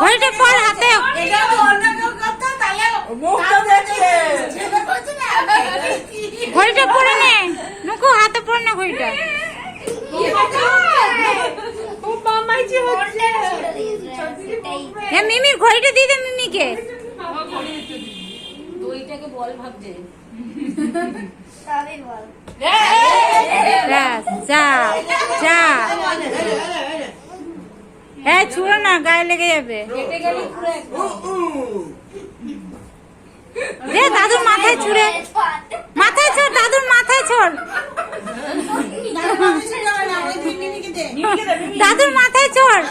ঘড়িটা পর হাতে, ঘড়িটা পরে নে নুকু, হাতে পরে না ঘড়িটা। মিমির ঘড়িটা দিয়ে দে মিমিকে। বল ভাবছে যা যা, হ্যাঁ ছুড়ো না, গায়ে লেগে যাবে। দে দাদুর মাথায় ছুড়ে, মাথায় ছোড়, দাদুর মাথায় ছোড়, দাদুর মাথায় ছোড়।